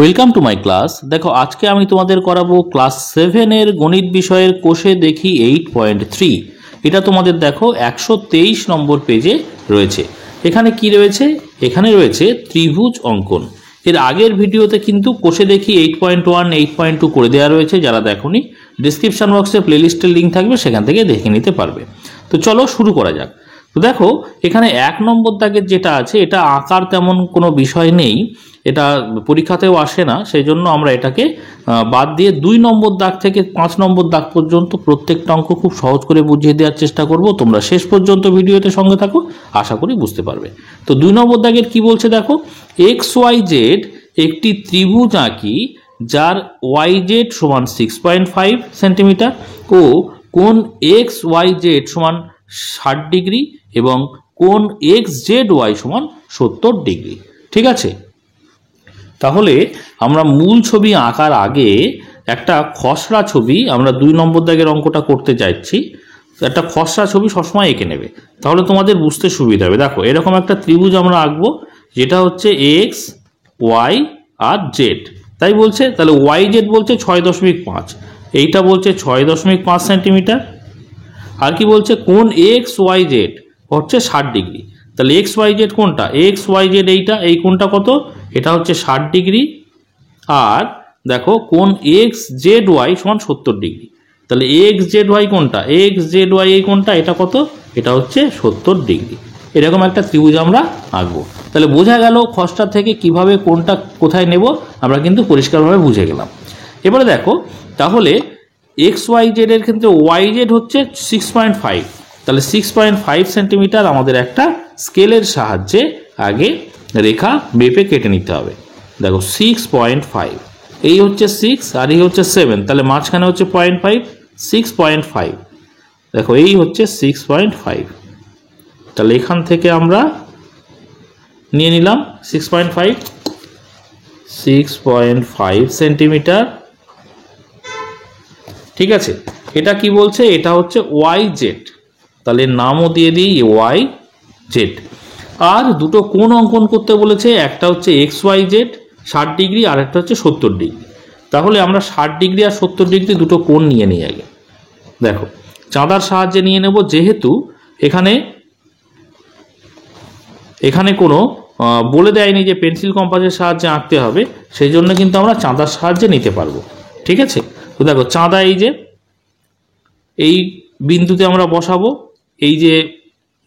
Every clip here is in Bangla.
Welcome to my class. দেখো আজকে আমি তোমাদের করাবো ক্লাস 7 এর গণিত বিষয়ের কোষে দেখি 8.3। এটা তোমাদের দেখো 123 নম্বর পেজে রয়েছে। এখানে কি রয়েছে? এখানে রয়েছে ত্রিভুজ অঙ্কন। এর আগের ভিডিওতে কিন্তু কোষে দেখি 8.1 8.2 করে দেওয়া রয়েছে, যারা দেখোনি ডেসক্রিপশন বক্সে প্লেলিস্টের লিঙ্ক থাকবে, সেখান থেকে দেখে নিতে পারবে। তো চলো শুরু করা যাক। তো দেখো এখানে 1 নম্বর দাগের যেটা আছে, এটা আঁকার তেমন কোনো বিষয় নেই, এটা পরীক্ষাতেও আসে না, সেই জন্য আমরা এটাকে বাদ দিয়ে 2 নম্বর দাগ থেকে 5 নম্বর দাগ পর্যন্ত প্রত্যেকটা অঙ্ক খুব সহজ করে বুঝিয়ে দেওয়ার চেষ্টা করব। তোমরা শেষ পর্যন্ত ভিডিওতে সঙ্গে থাকো, আশা করি বুঝতে পারবে। তো 2 নম্বর দাগের কি বলছে দেখো, XYZ একটি ত্রিভুজ আঁকি যার YZ সমান 6.5 সেন্টিমিটার ও কোণ XYZ সমান 60 ডিগ্রি এবং কোণ XZY সমান 70 ডিগ্রি। ঠিক আছে, তাহলে আমরা মূল ছবি আঁকার আগে একটা খসড়া ছবি, আমরা 2 নম্বর দাগের অঙ্কটা করতে যাচ্ছি, একটা খসড়া ছবি সবসময় এঁকে নেবে, তাহলে তোমাদের বুঝতে সুবিধা হবে। দেখো এরকম একটা ত্রিভুজ আমরা আঁকবো, যেটা হচ্ছে X Y আর Z, তাই বলছে। তাহলে YZ বলছে 6.5, এইটা বলছে 6.5 সেন্টিমিটার, আর কি বলছে কোণ XYZ হচ্ছে 60 ডিগ্রি। তাহলে XYZ কোনটা? XYZ এইটা, এই কোণটা কত? এটা হচ্ছে 60 ডিগ্রি। আর দেখো কোণ XZY সমান 70 ডিগ্রি। তাহলে XZY কোনটা? XZY এই কোণটা, এটা কত? এটা হচ্ছে 70 ডিগ্রি। এরকম একটা ত্রিভুজ আমরা আঁকবো। তাহলে বোঝা গেল খসড়া থেকে কিভাবে কোণটা কোথায় নেব, আমরা কিন্তু পরিষ্কারভাবে বুঝে গেলাম। এবারে দেখো তাহলে XYZ এর ক্ষেত্রে YZ হচ্ছে 6.5, তাহলে 6.5 সেন্টিমিটার আমাদের একটা স্কেলের সাহায্যে আগে রেখা মেপে কেটে নিতে হবে। দেখো 6.5, এই হচ্ছে 6 আর এই হচ্ছে 7, তাহলে মাঝখানে হচ্ছে 0.5, 6.5। দেখো এই হচ্ছে 6.5, তাহলে এখান থেকে আমরা নিয়ে নিলাম 6.5 সেন্টিমিটার। ঠিক আছে, এটা কি বলছে? এটা হচ্ছে YZ, তাহলে নামও দিয়ে দিই YZ। আর দুটো কোণ অঙ্কন করতে বলেছে, একটা হচ্ছে XYZ 60 ডিগ্রি আর একটা হচ্ছে 70 ডিগ্রি। তাহলে আমরা 60 ডিগ্রি আর 70 ডিগ্রি দুটো কোণ নিয়ে নিই আগে। দেখো চাঁদার সাহায্যে নিয়ে নেব, যেহেতু এখানে কোনো বলে দেয়নি যে পেন্সিল কম্পাসের সাহায্যে আঁকতে হবে, সেই জন্য কিন্তু আমরা চাঁদার সাহায্যে নিতে পারবো। ঠিক আছে, তো দেখো চাঁদা এই যে এই বিন্দুতে আমরা বসাবো, এই যে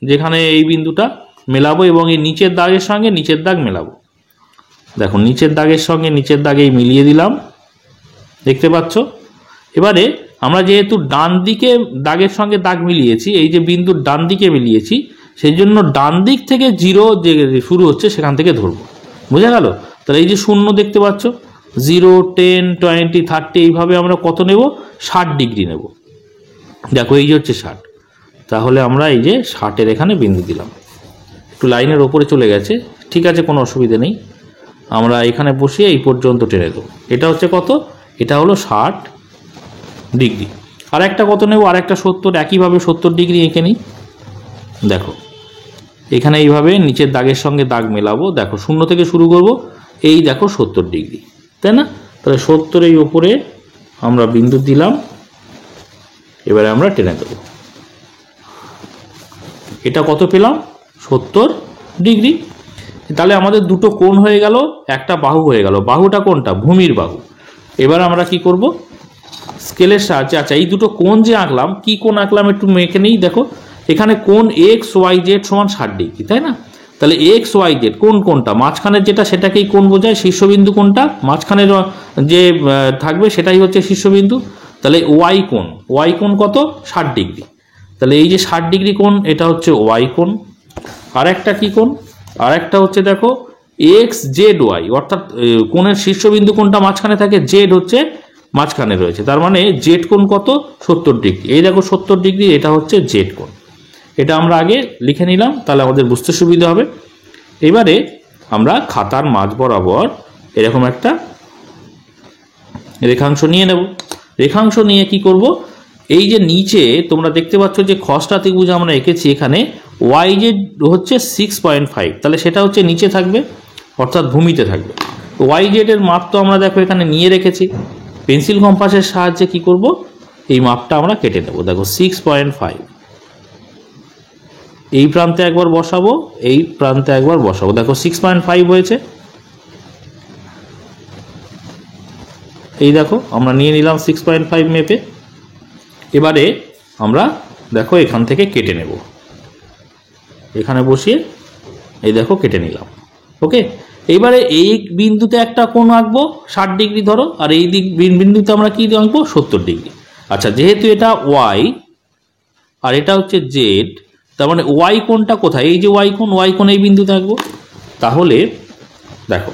যেখানে এই বিন্দুটা মেলাবো এবং এই নিচের দাগের সঙ্গে নিচের দাগ মেলাবো। দেখো নিচের দাগের সঙ্গে নিচের দাগেই মিলিয়ে দিলাম, দেখতে পাচ্ছ। এবারে আমরা যেহেতু ডান দিকে দাগের সঙ্গে দাগ মিলিয়েছি, এই যে বিন্দুর ডান দিকে মিলিয়েছি, সেই জন্য ডান দিক থেকে 0 যে শুরু হচ্ছে সেখান থেকে ধরবো। বোঝা গেল? তাহলে এই যে 0 দেখতে পাচ্ছ, 0 10 20 30, এইভাবে আমরা কত নেব? 60 ডিগ্রি নেব। দেখো এই যে হচ্ছে 60, তাহলে আমরা এই যে 60-এর এখানে বিন্দু দিলাম। একটু লাইনের ওপরে চলে গেছে, ঠিক আছে, কোনো অসুবিধা নেই, আমরা এখানে বসিয়ে এই পর্যন্ত টেনে দেবো। এটা হচ্ছে কত? এটা হলো 60 ডিগ্রি। আর একটা কত নেব? আর একটা 70, একইভাবে 70 ডিগ্রি এঁকে নিই। দেখো এখানে এইভাবে নিচের দাগের সঙ্গে দাগ মেলাবো। দেখো 0 থেকে শুরু করব, এই দেখো 70 ডিগ্রি, তাই না? তাহলে 70 এই ওপরে আমরা বিন্দু দিলাম, এবারে আমরা টেনে দেবো। এটা কত পেলাম? 70 ডিগ্রি। তাহলে আমাদের দুটো কোণ হয়ে গেল, একটা বাহু হয়ে গেল। বাহুটা কোনটা? ভূমির বাহু। এবার আমরা কি করব? স্কেলের সাহায্যে, আচ্ছা এই দুটো কোণ যে আঁকলাম, কি কোণ আঁকলাম একটু মেখে নেই। দেখো এখানে কোণ XYZ সমান 60 ডিগ্রি, তাই না? তাহলে XYZ কোনটা? মাঝখানের যেটা সেটাকেই কোণ বোঝায়। শীর্ষবিন্দু কোনটা? মাঝখানের যে থাকবে সেটাই হচ্ছে শীর্ষবিন্দু। তাহলে Y কোণ কত? 60 ডিগ্রি। তাহলে এই যে 60 ডিগ্রি কোণ, এটা হচ্ছে Y কোণ। আর একটা কি কোণ? আর একটা হচ্ছে দেখো XZY, অর্থাৎ কোণের শীর্ষবিন্দু কোনটা মাঝখানে থাকে, Z হচ্ছে মাঝখানে রয়েছে, তার মানে Z কোণ কত? 70 ডিগ্রি। এই দেখো 70 ডিগ্রি, এটা হচ্ছে Z কোণ। এটা আমরা আগে লিখে নিলাম, তাহলে আমাদের বুঝতে সুবিধা হবে। এবারে আমরা খাতার মাঝ বরাবর এরকম একটা রেখাংশ নিয়ে নেব। রেখাংশ নিয়ে কি করব? এই যে নিচে তোমরা দেখতে পাচ্ছ যে খসড়া ত্রিভুজ আমরা এঁকেছি, এখানে YZ হচ্ছে 6.5, তাহলে সেটা হচ্ছে নিচে থাকবে, অর্থাৎ ভূমিতে থাকবে। ওয়াই জেড এর মাপ তো আমরা দেখো এখানে নিয়ে রেখেছি, পেন্সিল কম্পাসের সাহায্যে কি করব, এই মাপটা আমরা কেটে নেব। দেখো 6.5, এই প্রান্তে একবার বসাবো, এই প্রান্তে একবার বসাবো, দেখো 6.5 হয়েছে। এই দেখো আমরা নিয়ে নিলাম 6.5 মেপে। এবারে আমরা দেখো এখান থেকে কেটে নেব, এখানে বসিয়ে এই দেখো কেটে নিলাম। ওকে, এইবারে এই বিন্দুতে একটা কোণ আঁকবো 60 ডিগ্রি ধরো, আর এই দিক বিন্দুতে আমরা কি আঁকবো 70 ডিগ্রি। আচ্ছা, যেহেতু এটা ওয়াই আর এটা হচ্ছে জেড, তার মানে ওয়াই কোণটা কোথায়, এই যে ওয়াই কোণ এই বিন্দুতে আঁকবো। তাহলে দেখো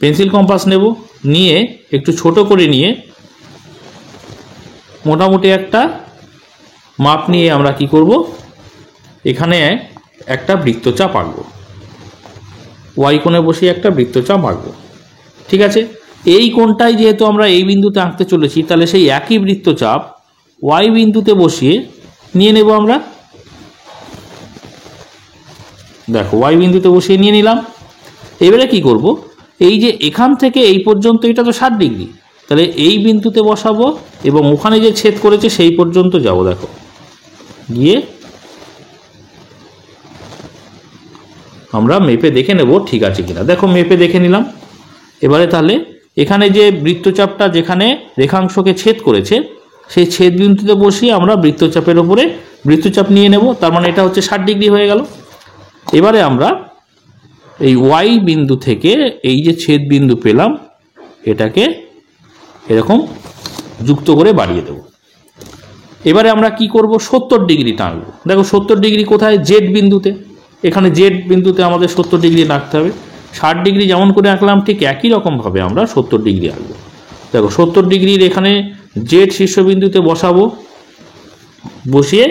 পেন্সিল কম্পাস নেব, নিয়ে একটু ছোট করে নিয়ে মোটামুটি একটা মাপ নিয়ে আমরা কি করব, এখানে একটা বৃত্তচাপ আঁকবো, ওয়াই কোণে বসিয়ে একটা বৃত্তচাপ আঁকবো। ঠিক আছে, এই কোণটাই যেহেতু আমরা এই বিন্দুতে আঁকতে চলেছি, তাহলে সেই একই বৃত্তচাপ ওয়াই বিন্দুতে বসিয়ে নিয়ে নেব আমরা। দেখো ওয়াই বিন্দুতে বসিয়ে নিয়ে নিলাম। এবারে কি করব, এই যে এখান থেকে এই পর্যন্ত এটা তো 60 ডিগ্রি, তাহলে এই বিন্দুতে বসাবো এবং ওখানে যে ছেদ করেছে সেই পর্যন্ত যাব। দেখো গিয়ে আমরা মেপে দেখে নেব ঠিক আছে কিনা। দেখো মেপে দেখে নিলাম। এবারে তাহলে এখানে যে বৃত্তচাপটা যেখানে রেখাংশকে ছেদ করেছে সেই ছেদ বিন্দুতে বসিয়ে আমরা বৃত্তচাপের উপরে বৃত্তচাপ নিয়ে নেব, তার মানে এটা হচ্ছে 60 ডিগ্রি হয়ে গেল। এবারে আমরা এই ওয়াই বিন্দু থেকে এই যে ছেদ বিন্দু পেলাম এটাকে এরকম যুক্ত করে বাড়িয়ে দেব। এবারে আমরা কি করব, 70 ডিগ্রি টানব। দেখো 70 ডিগ্রি কোথায়, জেড বিন্দুতে, এখানে জেড বিন্দুতে আমাদের 70 ডিগ্রি রাখতে হবে। 60 ডিগ্রি যেমন করে আঁকলাম ঠিক একই রকমভাবে আমরা 70 ডিগ্রি আঁকবো। দেখো 70 ডিগ্রির এখানে জেড শীর্ষবিন্দুতে বসাবো, বসিয়ে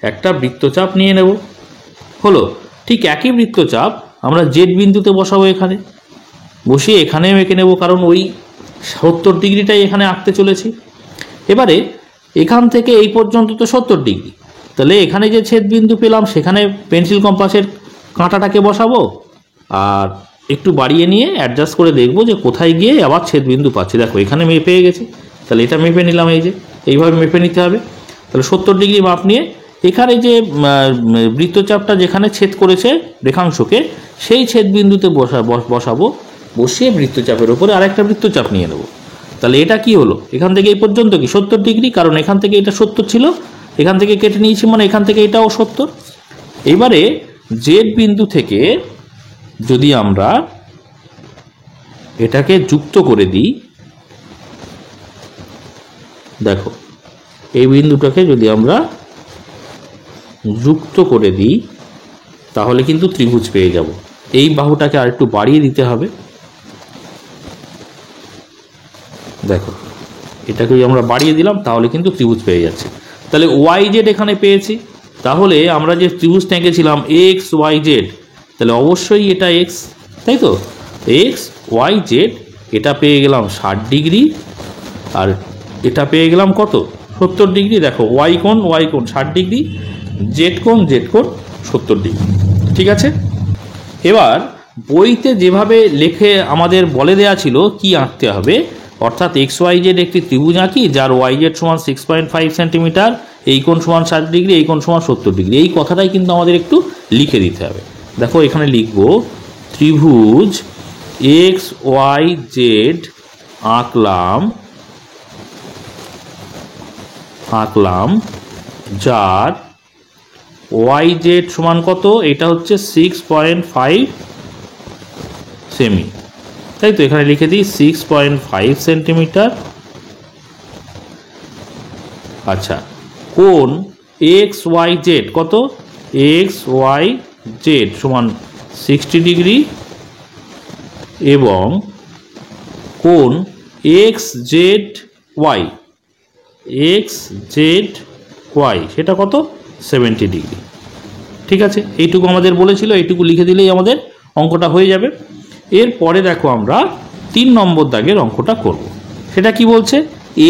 একটা বৃত্তচাপ নিয়ে নেব। হলো, ঠিক একই বৃত্তচাপ আমরা জেড বিন্দুতে বসাবো, এখানে বসিয়ে এখানেও এঁকে নেব, কারণ ওই 70 ডিগ্রিটাই এখানে আঁকতে চলেছি। এবারে এখান থেকে এই পর্যন্ত তো 70 ডিগ্রি, তাহলে এখানে যে ছেদ বিন্দু পেলাম সেখানে পেন্সিল কম্পাসের কাঁটাটাকে বসাবো, আর একটু বাড়িয়ে নিয়ে অ্যাডজাস্ট করে দেখবো যে কোথায় গিয়ে আবার ছেদ বিন্দু পাচ্ছি। দেখো এখানে মেপে গেছে, তাহলে এটা মেপে নিলাম, এই যে এইভাবে মেপে নিতে হবে। তাহলে 70 ডিগ্রি মাপ নিয়ে এখানে যে বৃত্তচাপটা যেখানে ছেদ করেছে রেখাংশকে সেই ছেদ বিন্দুতে বসাবো, বসিয়ে বৃত্তচাপের উপরে আরেকটা বৃত্তচাপ নিয়ে নেব। তাহলে এটা কি হলো, এখান থেকে এই পর্যন্ত কি 70 ডিগ্রি, কারণ এখান থেকে এটা 70 ছিল, এখান থেকে কেটে নিয়েছি মানে এখান থেকে এটাও 70। এবারে জেড বিন্দু থেকে যদি আমরা এটাকে যুক্ত করে দিই, দেখো এই বিন্দুটাকে যদি আমরা যুক্ত করে দিই তাহলে কিন্তু ত্রিভুজ পেয়ে যাব। এই বাহুটাকে আরেকটু বাড়িয়ে দিতে হবে। দেখো এটাকে আমরা বাড়িয়ে দিলাম, তাহলে কিন্তু ত্রিভুজ পেয়ে যাচ্ছে। তাহলে ওয়াই জেড এখানে পেয়েছি, তাহলে আমরা যে ত্রিভুজটা এঁকেছিলাম এক্স ওয়াই জেড, তাহলে অবশ্যই এটা এক্স, তাই তো, এক্স ওয়াই জেড, এটা পেয়ে গেলাম 60 ডিগ্রি, আর এটা পেয়ে গেলাম কত, 70 ডিগ্রি। দেখো ওয়াই কোণ 60 ডিগ্রি, জেড কোণ 70 ডিগ্রি। ঠিক আছে, এবার বইতে যেভাবে লেখে আমাদের বলে দেয়া ছিল কি আঁকতে হবে, অর্থাৎ এক্স ওয়াই জেড একটি ত্রিভুজ আঁকি যার ওয়াই জেড সমান 6.5 সেন্টিমিটার, এই কোণ সমান 60 ডিগ্রি, এই কোণ সমান 70 ডিগ্রি, এই কথাটাই কিন্তু আমাদের একটু লিখে দিতে হবে। দেখো এখানে লিখবো ত্রিভুজ এক্স ওয়াই জেড আঁকলাম যার ওয়াই জেড সমান কত, এটা হচ্ছে 6.5 সেমি, তাই তো, এখানে লিখে দিই 6.5 সেন্টিমিটার। আচ্ছা, কোণ এক্স ওয়াই জেড কত, এক্স ওয়াই জেড সমান 60 ডিগ্রি, এবং কোণ এক্স জেড ওয়াই সেটা কত, 70 ডিগ্রি। ঠিক আছে, এইটুকু আমাদের বলেছিল, এইটুকু লিখে দিলেই আমাদের অঙ্কটা হয়ে যাবে। এরপরে দেখো আমরা 3 নম্বর দাগের অঙ্কটা করব। সেটা কি বলছে,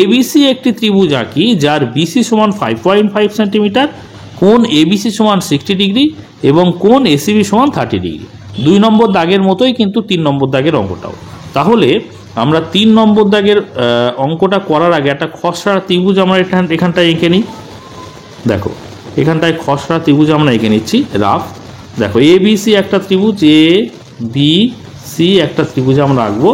এবিসি একটি ত্রিভুজ আঁকি যার বিসি সমান 5.5 সেন্টিমিটার, কোণ এবিসি সমান 60 ডিগ্রি এবং কোণ এসিবি সমান 30 ডিগ্রি। 2 নম্বর দাগের মতোই কিন্তু 3 নম্বর দাগের অঙ্কটাও। তাহলে আমরা 3 নম্বর দাগের অঙ্কটা করার আগে একটা খসড়া ত্রিভুজ আমরা এখানটায় এঁকে নিই। দেখো এখানটায় খসড়া ত্রিভুজ আমরা এঁকে নিচ্ছি রাফ। দেখো এ বি সি একটা ত্রিভুজ, এ বি সি একটা ত্রিভুজ আমরা আঁকবো।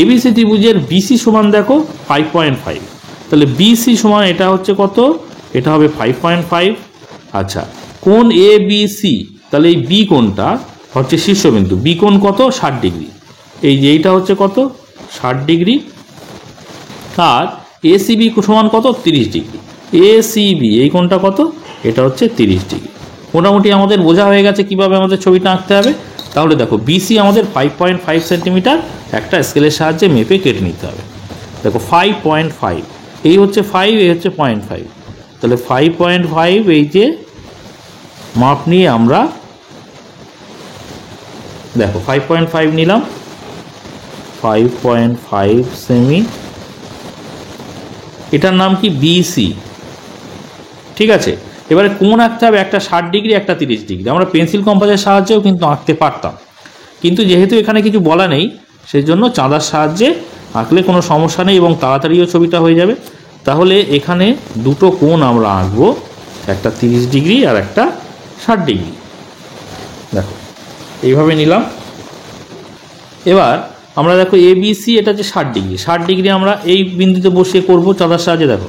এবিসি ত্রিভুজের বিসি সমান দেখো 5.5, তাহলে বিসি সমান এটা হচ্ছে কত, এটা হবে 5.5। আচ্ছা কোণ এ বি সি, তাহলে এই বি কোণটা হচ্ছে শীর্ষবিন্দু, বি কোণ কত 60 ডিগ্রি, এই যে এইটা হচ্ছে কত 60 ডিগ্রি। আর এসিবি সমান কত 30 ডিগ্রি, এসিবি এই কোণটা কত, এটা হচ্ছে 30 ডিগ্রি। মোটামুটি আমাদের বোঝা হয়ে গেছে কিভাবে আমাদের ছবিটা আঁকতে হবে। তাহলে দেখো বিসি আমাদের 5.5 সেন্টিমিটার একটা স্কেলের সাহায্যে মেপে কেটে নিতে হবে। দেখো 5.5, এই হচ্ছে 5, এই হচ্ছে 0.5, তাহলে 5.5 এই যে মাপ নিয়ে আমরা দেখো 5.5 নিলাম, 5.5 সেমি, এটার নাম কি বিসি। ঠিক আছে, এবারে কোণ আঁকতে হবে একটা 60 ডিগ্রি একটা 30 ডিগ্রি। আমরা পেন্সিল কম্পাসের সাহায্যেও কিন্তু আঁকতে পারতাম, কিন্তু যেহেতু এখানে কিছু বলা নেই সেই জন্য চাঁদার সাহায্যে আঁকলে কোনো সমস্যা নেই এবং তাড়াতাড়িও ছবিটা হয়ে যাবে। তাহলে এখানে দুটো কোণ আমরা আঁকবো, একটা 30 ডিগ্রি আর একটা 60 ডিগ্রি। দেখো এইভাবে নিলাম। এবার আমরা দেখো এ বি সি এটা হচ্ছে 60 ডিগ্রি, 60 ডিগ্রি আমরা এই বিন্দুতে বসিয়ে করব চাঁদার সাহায্যে। দেখো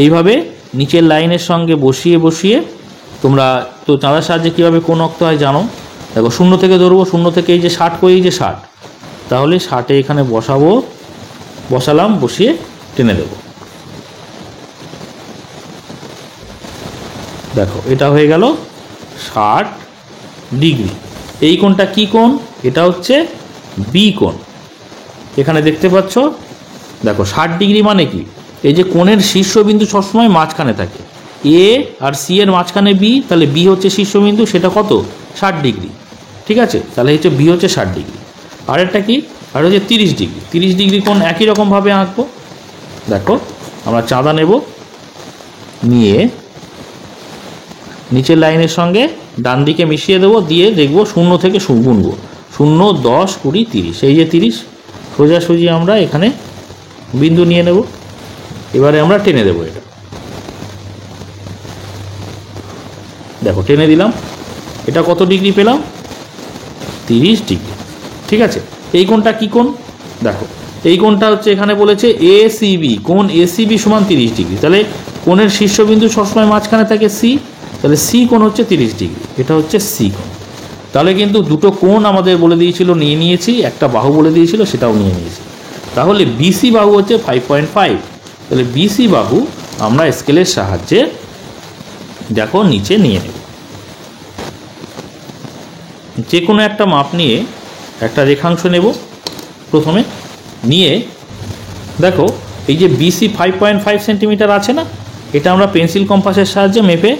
এইভাবে নিচের লাইনের সঙ্গে বসিয়ে বসিয়ে, তোমরা তো চাঁদার সাহায্যে কীভাবে কোণ আঁকতে হয় জানো। দেখো 0 থেকে ধরবো, 0 থেকে এই যে 60 করি, এই যে 60, তাহলে 60-এ এখানে বসাবো, বসালাম, বসিয়ে টেনে দেব। দেখো এটা হয়ে গেল 60 ডিগ্রি। এই কোণটা কি কোণ, এটা হচ্ছে বি কোণ। এখানে দেখতে পাচ্ছ দেখো 60 ডিগ্রি মানে কি, এই যে কোণের শীর্ষবিন্দু সবসময় মাঝখানে থাকে, এ আর সি এর মাঝখানে বি, তাহলে বি হচ্ছে শীর্ষবিন্দু, সেটা কত 60 ডিগ্রি। ঠিক আছে, তাহলে হচ্ছে বি হচ্ছে 60 ডিগ্রি। আর একটা কি, আর হচ্ছে 30 ডিগ্রি। 30 ডিগ্রি কোণ একই রকমভাবে আঁকবো। দেখো আমরা চাঁদা নেব, নিয়ে নিচের লাইনের সঙ্গে ডান দিকে মিশিয়ে দেবো, দিয়ে দেখবো 0 থেকে গুনবো, 0, 10, 20, 30, এই যে 30 সোজাসুজি আমরা এখানে বিন্দু নিয়ে নেব। এবারে আমরা টেনে দেবো এটা। দেখো টেনে দিলাম, এটা কত ডিগ্রি পেলাম 30 ডিগ্রি। ঠিক আছে, এই কোণটা কি কোণ, দেখো এই কোণটা হচ্ছে এখানে বলেছে এসিবি, কোণ এসিবি সমান 30 ডিগ্রি। তাহলে কোণের শীর্ষবিন্দু সবসময় মাঝখানে থাকে সি, তাহলে সি কোণ হচ্ছে 30 ডিগ্রি, এটা হচ্ছে সি কোণ। তাহলে কিন্তু দুটো কোণ আমাদের বলে দিয়েছিল, নিয়ে নিয়েছি, একটা বাহু বলে দিয়েছিল সেটাও নিয়ে নিয়েছি। তাহলে বিসি বাহু হচ্ছে 5.5, তাহলে বিসি বাহু আমরা স্কেলের সাহায্যে দেখো নিচে নিয়ে নেব। যে কোনো একটা মাপ নিয়ে একটা রেখাংশ নেব প্রথমে, নিয়ে দেখো এই যে বিসি 5.5 সেন্টিমিটার আছে না, এটা আমরা পেন্সিল কম্পাসের সাহায্যে মেপে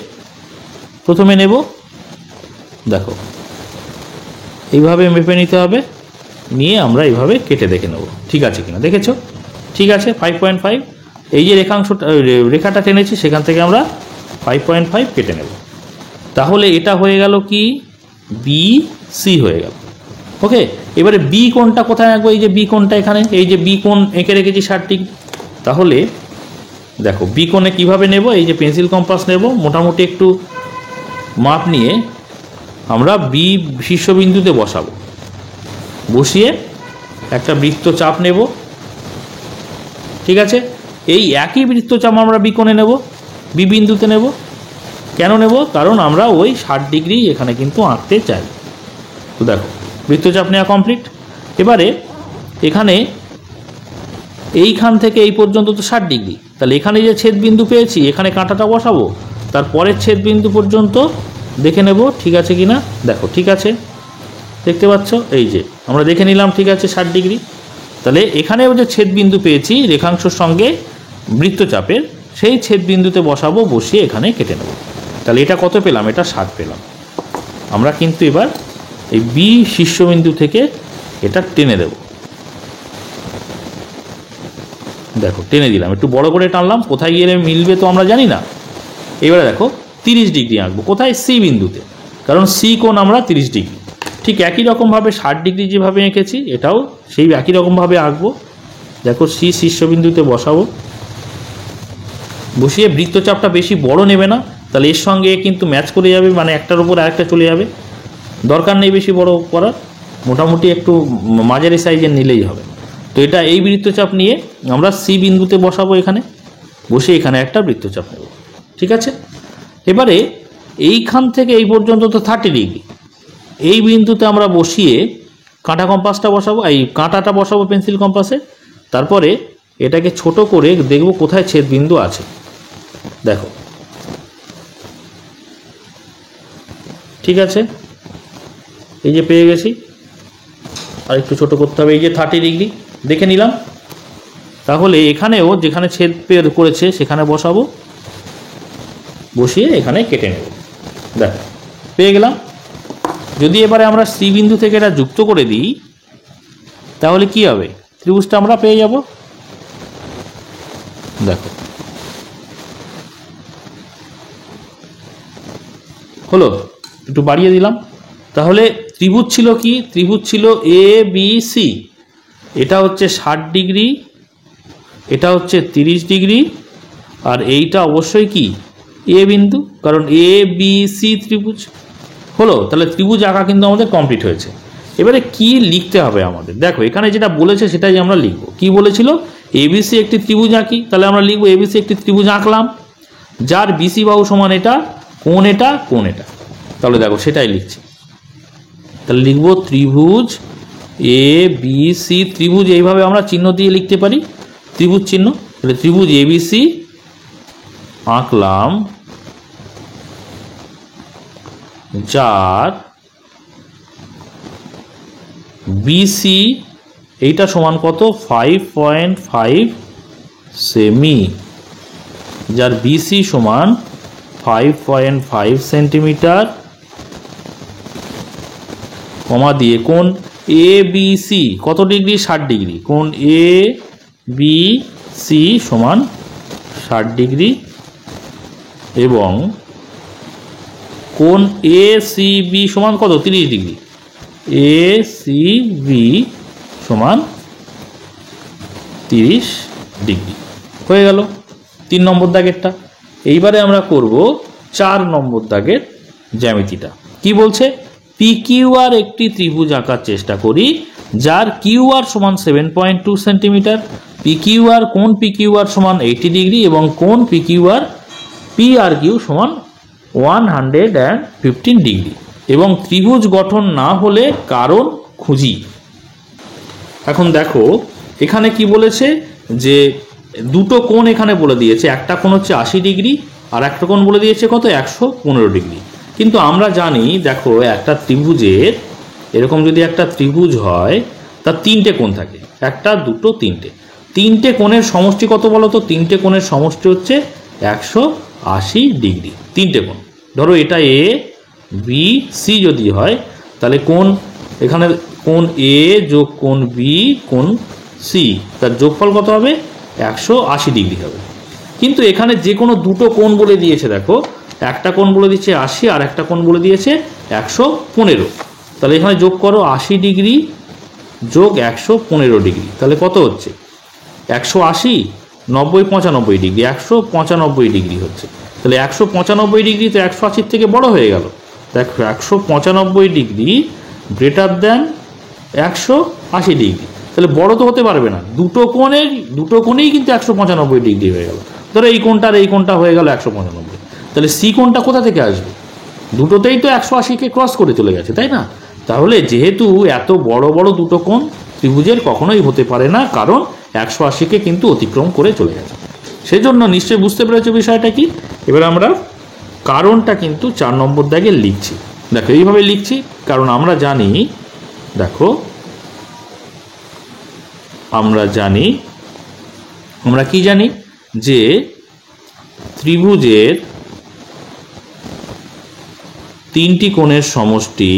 প্রথমে নেব। দেখো এইভাবে মেপে নিতে হবে, নিয়ে আমরা এইভাবে কেটে দেখে নেব ঠিক আছে কিনা। দেখেছো ঠিক আছে 5.5, এই যে রেখাটা টেনেছি সেখান থেকে আমরা 5.5 কেটে নেব। তাহলে এটা হয়ে গেল কি বি সি হয়ে গেল। ওকে, এবারে বি কোণটা কোথায় আঁকবো, এই যে বি কোণটা এখানে, এই যে বি কোণ এঁকে রেখেছি 60 ডিগ্রি। তাহলে দেখো বি কোণে কীভাবে নেব, এই যে পেন্সিল কম্পাস নেব, মোটামুটি একটু মাপ নিয়ে আমরা বি শীর্ষবিন্দুতে বসাবো, বসিয়ে একটা বৃত্তচাপ নেব। ঠিক আছে, এই একই বৃত্তচাপ আমরা বি কোণে নেব, বি বিন্দুতে নেব। কেন নেব, কারণ আমরা ওই 60 ডিগ্রি এখানে কিন্তু আঁকতে চাই। তো দেখো বৃত্তচাপ নেওয়া কমপ্লিট। এবারে এখানে এইখান থেকে এই পর্যন্ত তো 60 ডিগ্রি, তাহলে এখানে যে ছেদ বিন্দু পেয়েছি এখানে কাঁটাটা বসাবো, তারপরের ছেদ বিন্দু পর্যন্ত দেখে নেব ঠিক আছে কিনা। দেখো ঠিক আছে, দেখতে পাচ্ছ এই যে আমরা দেখে নিলাম ঠিক আছে 60 ডিগ্রি। তাহলে এখানেও যে ছেদ বিন্দু পেয়েছি রেখাংশের সঙ্গে বৃত্তচাপের, সেই ছেদ বিন্দুতে বসাবো, বসিয়ে এখানে কেটে নেব। তাহলে এটা কত পেলাম, এটা 60 পেলাম। আমরা কিন্তু এবার এই বি শীর্ষবিন্দু থেকে এটা টেনে দেব। দেখো টেনে দিলাম, একটু বড় করে টানলাম, কোথায় গিয়ে মিলবে তো আমরা জানি না। এবারে দেখো 30 ডিগ্রি আঁকবো, কোথায় সি বিন্দুতে, কারণ সি কোণ আমরা 30 ডিগ্রি। ঠিক একই রকমভাবে 60 ডিগ্রি যেভাবে এঁকেছি এটাও সেই একই রকমভাবে আঁকবো। দেখো সি শীর্ষবিন্দুতে বসাবো, বসিয়ে বৃত্তচাপটা বেশি বড় নেবে না, তাহলে এর সঙ্গে কিন্তু ম্যাচ করে যাবে, মানে একটার উপর আরেকটা চলে যাবে। দরকার নেই বেশি বড় করার, মোটামুটি একটু মাঝারি সাইজের নিলেই হবে। তো এটা এই বৃত্তচাপ নিয়ে আমরা সি বিন্দুতে বসাবো, এখানে বসে এখানে একটা বৃত্তচাপ নেব। ঠিক আছে, এবারে এইখান থেকে এই পর্যন্ত তো 30 ডিগ্রি, এই বিন্দুতে আমরা বসিয়ে কাঁটা কম্পাসটা বসাবো, এই কাঁটাটা বসাবো পেন্সিল কম্পাসে। তারপরে এটাকে ছোট করে দেখব কোথায় ছেদ বিন্দু আছে। দেখো ঠিক আছে, এই যে পেয়ে গেছি, আর একটু ছোট করতে হবে। এই যে 30 ডিগ্রি দেখে নিলাম, তাহলে এখানেও যেখানে ছেদ করেছে সেখানে বসাবো, বসিয়ে এখানে কেটে নেব। দেখো পেয়ে গেলাম। যদি এবারে আমরা সি বিন্দু থেকে এটা যুক্ত করে দিই তাহলে কি হবে, ত্রিভুজটা আমরা পেয়ে যাব। দেখো হলো, একটু বাড়িয়ে দিলাম। তাহলে ত্রিভুজ ছিল কি, ত্রিভুজ ছিল এ বি সি, এটা হচ্ছে 60 ডিগ্রি, এটা হচ্ছে 30 ডিগ্রি, আর এইটা অবশ্যই কি এ বিন্দু, কারণ এ বি সি ত্রিভুজ হলো। তাহলে ত্রিভুজ আঁকা কিন্তু আমাদের কমপ্লিট হয়েছে। এবারে কি লিখতে হবে আমাদের, দেখো এখানে যেটা বলেছে সেটাই আমরা লিখবো। কি বলেছিল, এবিসি একটি ত্রিভুজ আঁকি, তাহলে আমরা লিখবো এবিসি একটি ত্রিভুজ আঁকলাম, যার বিসি বাহু সমান এটা, কোণ এটা, কোণ এটা। তাহলে দেখো সেটাই লিখছি, তাহলে লিখবো ত্রিভুজ এ বি সি। ত্রিভুজ এইভাবে আমরা চিহ্ন দিয়ে লিখতে পারি, ত্রিভুজ চিহ্ন। তাহলে ত্রিভুজ এবিসি আঁকলাম, যার বিসি এইটা সমান কত, 5.5 সেমি, যার বিসি সমান 5.5 সেন্টিমিটার, কমা দিয়ে কোণ এ বি সি কত ডিগ্রি, 60 ডিগ্রি, কোণ এ বি সি সমান 60 ডিগ্রি, এবং কোণ এ সি বি সমান কত, 30 ডিগ্রি, এ সি বি সমান 30 ডিগ্রি। হয়ে গেল 3 নম্বর দাগেরটা। এইবারে আমরা করব 4 নম্বর দাগের জ্যামিতিটা। কি বলছে, পি কিউ আর একটি ত্রিভুজ আঁকার চেষ্টা করি, যার কিউ আর সমান 7.2 সেন্টিমিটার, পি কিউ আর কোণ পি কিউ আর সমান 80 ডিগ্রি, এবং কোণ P Q R P R Q সমান 115 ডিগ্রি, এবং ত্রিভুজ গঠন না হলে কারণ খুঁজি। এখন দেখো এখানে কি বলেছে, যে দুটো কোণ এখানে বলে দিয়েছে, একটা কোণ হচ্ছে 80 ডিগ্রি আর একটা কোণ বলে দিয়েছে কত, 115 ডিগ্রি। কিন্তু আমরা জানি, দেখো একটা ত্রিভুজের এরকম যদি একটা ত্রিভুজ হয় তার 3টে কোণ থাকে, একটা দুটো তিনটে, 3টে কোণের সমষ্টি কত বলো তো, 3টে কোণের সমষ্টি হচ্ছে 180 ডিগ্রি। 3টে কোণ, ধরো এটা এ বি সি যদি হয়, তাহলে কোণ এখানে কোণ এ যোগ কোণ বি কোণ সি, তার যোগফল কত হবে, 180 ডিগ্রি হবে। কিন্তু এখানে যে কোনো দুটো কোণ বলে দিয়েছে, দেখো একটা কোণ বলে দিয়েছে 80 আর একটা কোণ বলে দিয়েছে 115, তাহলে এখানে যোগ করো 80 ডিগ্রি যোগ 115 ডিগ্রি, তাহলে কত হচ্ছে, 180 90 95 ডিগ্রি, 195 ডিগ্রি হচ্ছে। তাহলে 195 ডিগ্রি তো 180 থেকে বড় হয়ে গেল। দেখো 195 ডিগ্রি গ্রেটার দ্যান 180 ডিগ্রি, তাহলে বড় তো হতে পারবে না, দুটো কোণেই কিন্তু 195 ডিগ্রি হয়ে গেল। ধরো এই কোণটা আর এই কোণটা হয়ে গেল 195, তাহলে সি কোণটা কোথা থেকে আসবে, দুটোতেই তো 180কে ক্রস করে চলে গেছে, তাই না? তাহলে যেহেতু এত বড় বড় দুটো কোণ ত্রিভুজের কখনোই হতে পারে না, কারণ 180কে কিন্তু অতিক্রম করে চলে গেছে। সেজন্য নিশ্চয়ই বুঝতে পেরেছো বিষয়টা কি। এবার আমরা কারণটা কিন্তু 4 নম্বর দাগে লিখছি। দেখো এইভাবে লিখছি, কারণ আমরা জানি, দেখো আমরা কি জানি, যে ত্রিভুজের 3টি কোণের সমষ্টি,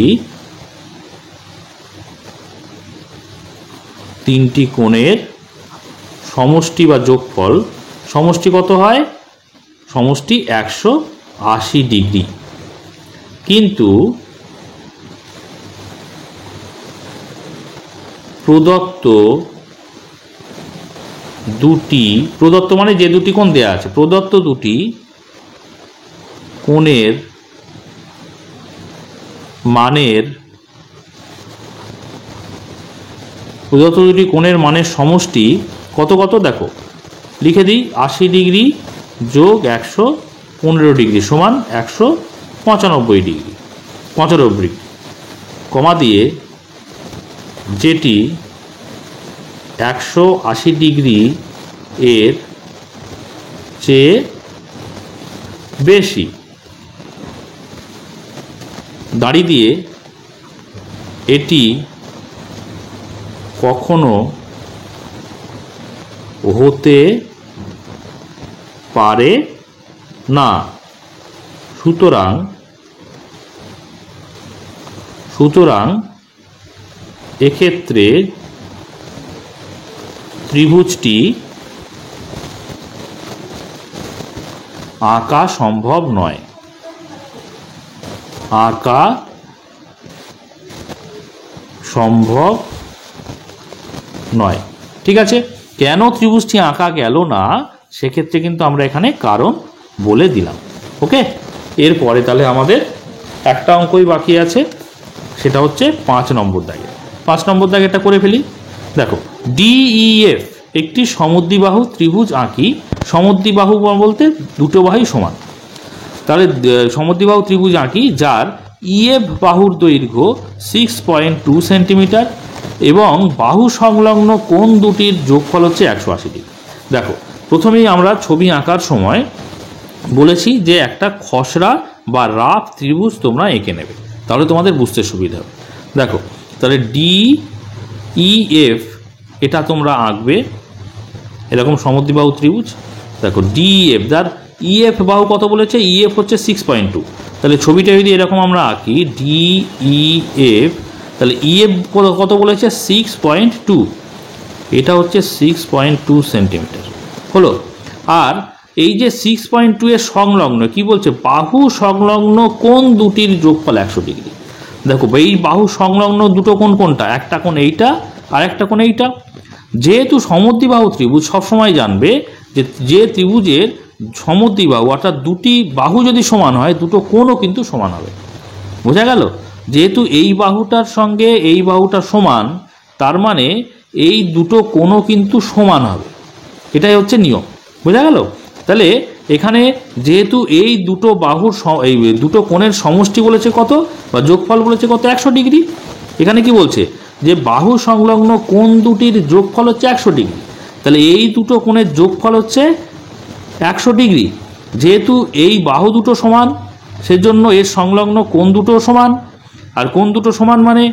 3টি কোণের সমষ্টি বা যোগফল, সমষ্টি কত হয়, সমষ্টি 180 ডিগ্রি। কিন্তু প্রদত্ত মানে যে দুটি কোণ দেয়া আছে, প্রদত্ত দুটি কোণের মানের সমষ্টি কত কত দেখো লিখে দিই, 80 ডিগ্রি যোগ 115 ডিগ্রি সমান 195 ডিগ্রি, 95 ডিগ্রি কমা দিয়ে যেটি 180 ডিগ্রি এর চেয়ে বেশি, দাড়ি দিয়ে এটি কখনো হতে পারে না। সুতরাং এক্ষেত্রে ত্রিভুজটি আঁকা সম্ভব নয়। ঠিক আছে, কেন ত্রিভুজটি আঁকা গেল না সেক্ষেত্রে কিন্তু আমরা এখানে কারণ বলে দিলাম। ওকে, এরপরে তাহলে আমাদের একটা অঙ্কই বাকি আছে, সেটা হচ্ছে 5 নম্বর দাগে। 5 নম্বর দাগেটা করে ফেলি। দেখো, DEF একটি সমদ্বিবাহু ত্রিভুজ আঁকি। সমদ্বিবাহু বলতে দুটো বাহুই সমান। তাহলে সমদ্বিবাহু ত্রিভুজ আঁকি যার EF বাহুর দৈর্ঘ্য 6.2 সেন্টিমিটার এবং বাহু সংলগ্ন কোণ দুটির যোগফল হচ্ছে 180 ডিগ্রি। দেখো, প্রথমেই আমরা ছবি আঁকার সময় বলেছি যে একটা খসড়া বা রাফ ত্রিভুজ তোমরা এঁকে নেবে, তাহলে তোমাদের বুঝতে সুবিধা হবে। দেখো, তাহলে DEF এটা তোমরা আঁকবে এরকম সমদ্বিবাহু ত্রিভুজ। দেখো, DEF যার EF বাহু কত বলেছে, EF হচ্ছে 6.2। তাহলে ছবিটা যদি এরকম আমরা আঁকি DEF, তাহলে EF কত বলেছে 6.2, এটা হচ্ছে 6.2 সেন্টিমিটার হলো। আর এই যে 6.2 এর সংলগ্ন কি বলছে, বাহু সংলগ্ন কোণ দুটির যোগফল 100 ডিগ্রি। দেখো, এই বাহু সংলগ্ন দুটো কোণ কোনটা, একটা কোণ এইটা আর একটা কোণ এইটা। যেহেতু সমদ্বিবাহু ত্রিভুজ সবসময় জানবে যে ত্রিভুজের সমদ্বিবাহু অর্থাৎ দুটি বাহু যদি সমান হয় দুটো কোণও কিন্তু সমান হবে। বোঝা গেল? যেহেতু এই বাহুটার সঙ্গে এই বাহুটা সমান, তার মানে এই দুটো কোণও কিন্তু সমান হবে, এটাই হচ্ছে নিয়ম। বোঝা গেল? তাহলে এখানে যেহেতু এই দুটো বাহুর এই দুটো কোণের সমষ্টি বলেছে কত বা যোগফল বলেছে কত, 100 ডিগ্রি। এখানে কি বলছে যে বাহু সংলগ্ন কোণ দুটির যোগফল হচ্ছে 100 ডিগ্রি। তাহলে এই দুটো কোণের যোগফল হচ্ছে 100 ডিগ্রি। যেহেতু এই বাহু দুটো সমান সেজন্য এর সংলগ্ন কোণ দুটো সমান, আর কোণ দুটো সমান মানে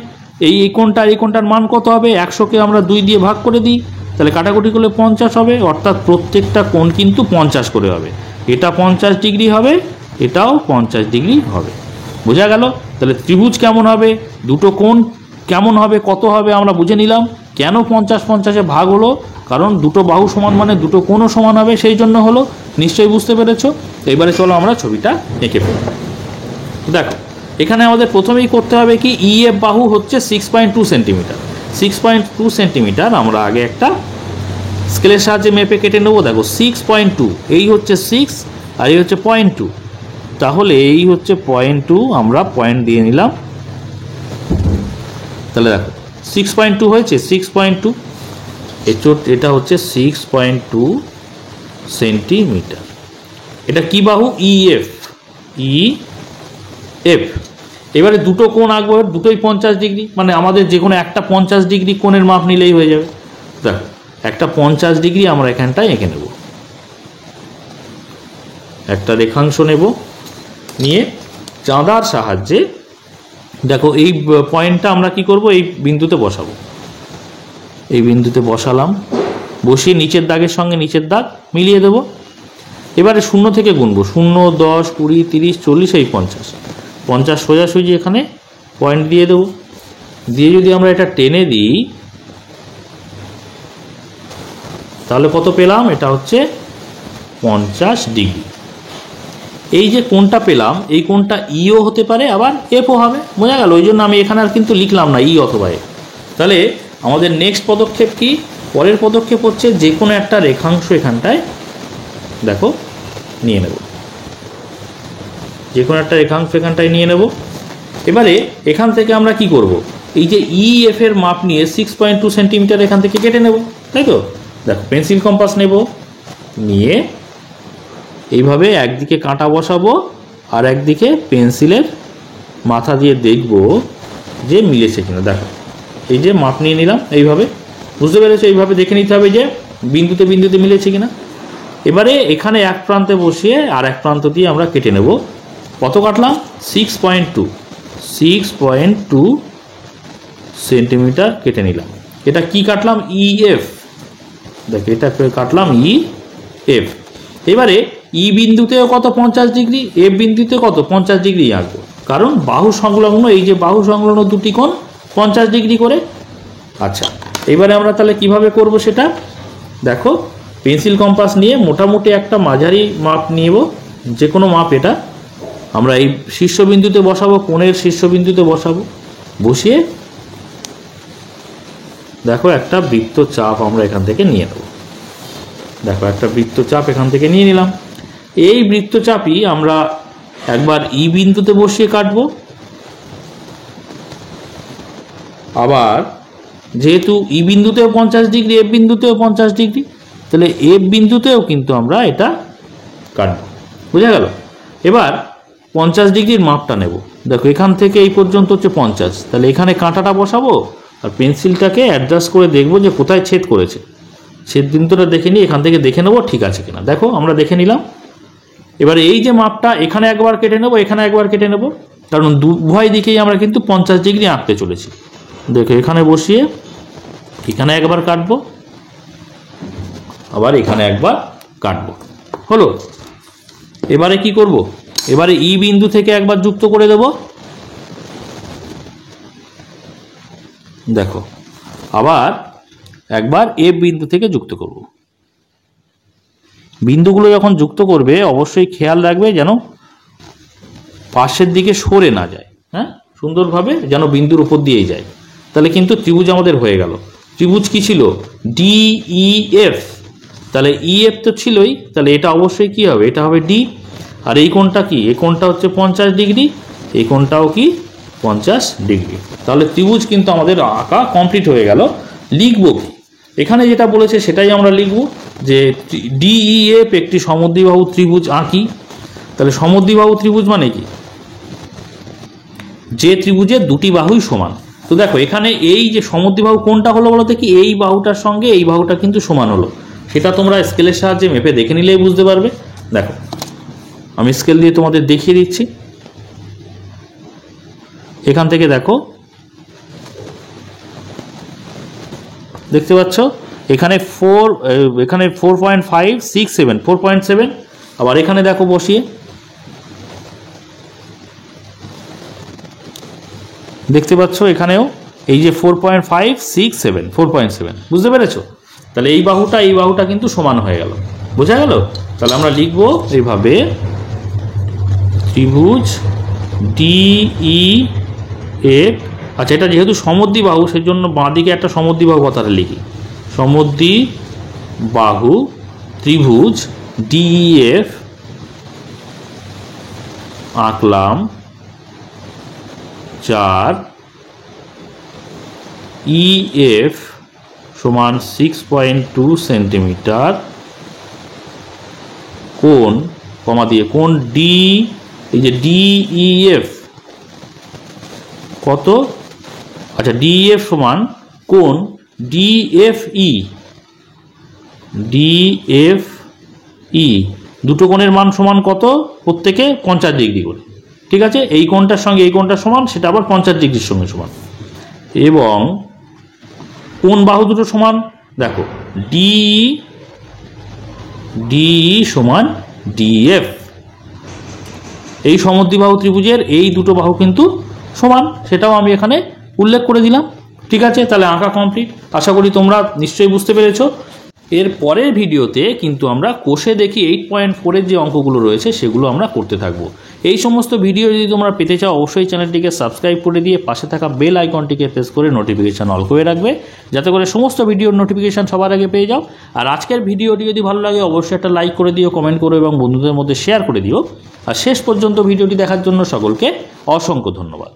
এই কোণটার মান কত হবে, 100কে আমরা 2 দিয়ে ভাগ করে দিই, তাহলে কাটাকুটি করলে 50 হবে, অর্থাৎ প্রত্যেকটা কোণ কিন্তু 50 করে হবে। এটা 50 ডিগ্রি হবে, এটাও 50 ডিগ্রি হবে। বোঝা গেল? তাহলে ত্রিভুজ কেমন হবে, দুটো কোণ কেমন হবে, কত হবে আমরা বুঝে নিলাম। কেন 50-50-এ ভাগ হলো, কারণ দুটো বাহু সমান মানে দুটো কোণও সমান হবে, সেই জন্য হলো। নিশ্চয়ই বুঝতে পেরেছো। এবারে চলো আমরা ছবিটা এঁকে ফেলি। দেখো, এখানে আমাদের প্রথমেই করতে হবে কি, EF বাহু হচ্ছে 6.2 সেন্টিমিটার। 6.2 সেন্টিমিটার আমরা আগে একটা স্কেলের সাহায্যে মেপে কেটে নেবো। দেখো, 6.2 এই হচ্ছে 6 আর এই হচ্ছে 0.2, তাহলে এই হচ্ছে 0.2, আমরা পয়েন্ট দিয়ে নিলাম। তাহলে দেখো 6.2 হয়েছে, 6.2 এটা হচ্ছে 6.2 সেন্টিমিটার। এটা কি বাহু, EF। এবারে দুটো কোণ আঁকবো, দুটোই 50 ডিগ্রি, মানে আমাদের যে কোনো একটা 50 ডিগ্রি কোণের মাপ নিলেই হয়ে যাবে। দেখো, একটা 50 ডিগ্রি আমরা এখানটায় এঁকে নেব, একটা রেখাংশ নেব, নিয়ে চাঁদার সাহায্যে দেখো এই পয়েন্টটা আমরা কি করব, এই বিন্দুতে বসাবো। এই বিন্দুতে বসালাম, বসিয়ে নিচের দাগের সঙ্গে নিচের দাগ মিলিয়ে দেব। এবারে 0 থেকে গুনবো, 0, 10, 20, 30, 40, এই 50 সোজাসুজি এখানে পয়েন্ট দিয়ে দেব। দিয়ে যদি আমরা এটা টেনে দিই তাহলে কত পেলাম, এটা হচ্ছে 50 ডিগ্রি। এই যে কোণটা পেলাম, এই কোণটা ইও হতে পারে আবার এফও হবে। বোঝা গেল? ওই জন্য আমি এখানে আর কিন্তু লিখলাম না ই অথবা এফ। তাহলে আমাদের নেক্সট পদক্ষেপ কি? পরের পদক্ষেপ হচ্ছে যে কোনো একটা রেখাংশ এখানটায় দেখো নিয়ে নেব, যে কোনো একটা রেখাংশ এখানটায় নিয়ে নেব। এবারে এখান থেকে আমরা কি করব? এই যে EF এর মাপ নিয়ে 6.2 সেন্টিমিটার এখান থেকে কেটে নেব, তাই তো? দেখো পেন্সিল কম্পাস নেব, নিয়ে এইভাবে একদিকে কাঁটা বসাবো আর একদিকে পেন্সিলের মাথা দিয়ে দেখব যে মিলেছে কিনা। দেখো এই যে মাপ নিয়ে নিলাম, এইভাবে বুঝতে পেরেছো? এইভাবে দেখে নিতে হবে যে বিন্দুতে বিন্দুতে মিলেছে কিনা। এবারে এখানে এক প্রান্তে বসিয়ে আর এক প্রান্ত দিয়ে আমরা কেটে নেব। কত কাটলাম? 6.2 সেন্টিমিটার কেটে নিলাম। এটা কি কাটলাম? EF। দেখো এটা কাটলাম EF। এবারে ই বিন্দুতেও কত? 50 ডিগ্রি। এফ বিন্দুতে কত? 50 ডিগ্রি আঁকবো, কারণ বাহু সংলগ্ন, এই যে বাহু সংলগ্ন দুটি কোণ 50 ডিগ্রি করে। আচ্ছা, এবারে আমরা তাহলে কিভাবে করব সেটা দেখো। পেন্সিল কম্পাস নিয়ে মোটামুটি একটা মাঝারি মাপ নিব, যে কোনো মাপ। এটা আমরা এই শীর্ষবিন্দুতে বসাবো, কোণের শীর্ষবিন্দুতে বসাবো। বসিয়ে দেখো একটা বৃত্তচাপ আমরা এখান থেকে নিয়ে নেব। দেখো একটা বৃত্তচাপ এখান থেকে নিয়ে নিলাম। এই বৃত্তচাপই আমরা একবার ই বিন্দুতে বসিয়ে কাটবো। আবার যেহেতু ই বিন্দুতেও 50 ডিগ্রি, এফ বিন্দুতেও 50 ডিগ্রি, তাহলে এফ বিন্দুতেও কিন্তু আমরা এটা কাটবো। বুঝা গেল? এবার 50 ডিগ্রির মাপটা নেব। দেখো এখান থেকে এই পর্যন্ত হচ্ছে 50, তাহলে এখানে কাঁটাটা বসাবো আর পেন্সিলটাকে অ্যাডজাস্ট করে দেখবো যে কোথায় ছেদ করেছে। ছেদ বিন্দুটা দেখে নিই, এখান থেকে দেখে নেবো ঠিক আছে কিনা। দেখো আমরা দেখে নিলাম। এবারে এই যে মাপটা এখানে একবার কেটে নেব, এখানে একবার কেটে নেব, কারণ উভয় দিকেই আমরা কিন্তু 50 ডিগ্রি আঁকতে চলেছি। দেখো এখানে বসিয়ে এখানে একবার কাটবো, আবার এখানে একবার কাটবো। হলো? এবারে কি করব? এবারে ই বিন্দু থেকে একবার যুক্ত করে দেব। দেখো আবার একবার এফ বিন্দু থেকে যুক্ত করব। বিন্দুগুলো যখন যুক্ত করবে অবশ্যই খেয়াল রাখবে যেন পাশের দিকে সরে না যায়। হ্যাঁ, সুন্দরভাবে যেন বিন্দুর উপর দিয়েই যায়। তাহলে কিন্তু ত্রিভুজ আমাদের হয়ে গেল। ত্রিভুজ কি ছিল? DEF। তাহলে EF তো ছিলই, তাহলে এটা অবশ্যই কি হবে? এটা হবে ডি। আর এই কোণটা কি? এই কোণটা হচ্ছে 50 ডিগ্রি, এই কোণটাও কি 50 ডিগ্রি। তাহলে ত্রিভুজ কিন্তু আমাদের আঁকা কমপ্লিট হয়ে গেল। লিখব কি? এখানে যেটা বলেছে সেটাই আমরা লিখব যে DEF একটি সমদ্বিবাহু ত্রিভুজ আঁকি। তাহলে সমদ্বিবাহু ত্রিভুজ মানে কি? যে ত্রিভুজের দুটি বাহুই সমান। তো দেখো এখানে এই যে সমদ্বিবাহু কোনটা হলো বলতে কি? এই বাহুটার সঙ্গে এই বাহুটা কিন্তু সমান হলো। সেটা তোমরা স্কেলের সাহায্যে মেপে দেখে নিলেই বুঝতে পারবে। দেখো আমি স্কেল দিয়ে তোমাদের দেখিয়ে দিচ্ছি। এখান থেকে দেখো, দেখতে পাচ্ছ এখানে 4.567 4.7। আবার এখানে দেখো বসিয়ে দেখতে পাচ্ছ এখানেও এই যে 4.567 4.7। বুঝতে পেরেছো? তাহলে এই বাহুটা কিন্তু সমান হয়ে গেল। বোঝা গেল? তাহলে আমরা লিখব এইভাবে, ত্রিভুজ DEF। আচ্ছা, এটা যেহেতু সমদ্বিবাহু সেজন্য বাঁদিকে একটা সমদ্বিবাহু কথাটা লিখি। সমদ্বিবাহু ত্রিভুজ DEF আঁকলাম, যার EF সমান 6.2 সেন্টিমিটার, কোণ কমা দিয়ে কোণ D, এই যে DEF কত? আচ্ছা, DEF সমান কোণ DFE। দুটো কোণের মান সমান কত? প্রত্যেকে 50 ডিগ্রি করে। ঠিক আছে, এই কোণটার সঙ্গে এই কোণটার সমান, সেটা আবার 50 ডিগ্রির সঙ্গে সমান। এবং কোন বাহু দুটো সমান? দেখো DE সমান DF। এই সমদ্বিবাহু ত্রিভুজের এই দুটো বাহু কিন্তু সমান, সেটাও আমি এখানে উল্লেখ করে দিলাম। ঠিক আছে, তাহলে আঁকা কমপ্লিট। আশা করি তোমরা নিশ্চয়ই বুঝতে পেরেছো। এর পরের ভিডিওতে কিন্তু আমরা কোষে দেখি 8.4-এর যে অঙ্কগুলো রয়েছে সেগুলো আমরা করতে থাকবো। এই সমস্ত ভিডিও যদি তোমরা পেতে চাও অবশ্যই চ্যানেলটিকে সাবস্ক্রাইব করে দিয়ে পাশে থাকা বেল আইকনটিকে প্রেস করে নোটিফিকেশান অল করে রাখবে, যাতে করে সমস্ত ভিডিওর নোটিফিকেশান সবার আগে পেয়ে যাও। আর আজকের ভিডিওটি যদি ভালো লাগে অবশ্যই একটা লাইক করে দিও, কমেন্ট করো এবং বন্ধুদের মধ্যে শেয়ার করে দিও। আর শেষ পর্যন্ত ভিডিওটি দেখার জন্য সকলকে অসংখ্য ধন্যবাদ।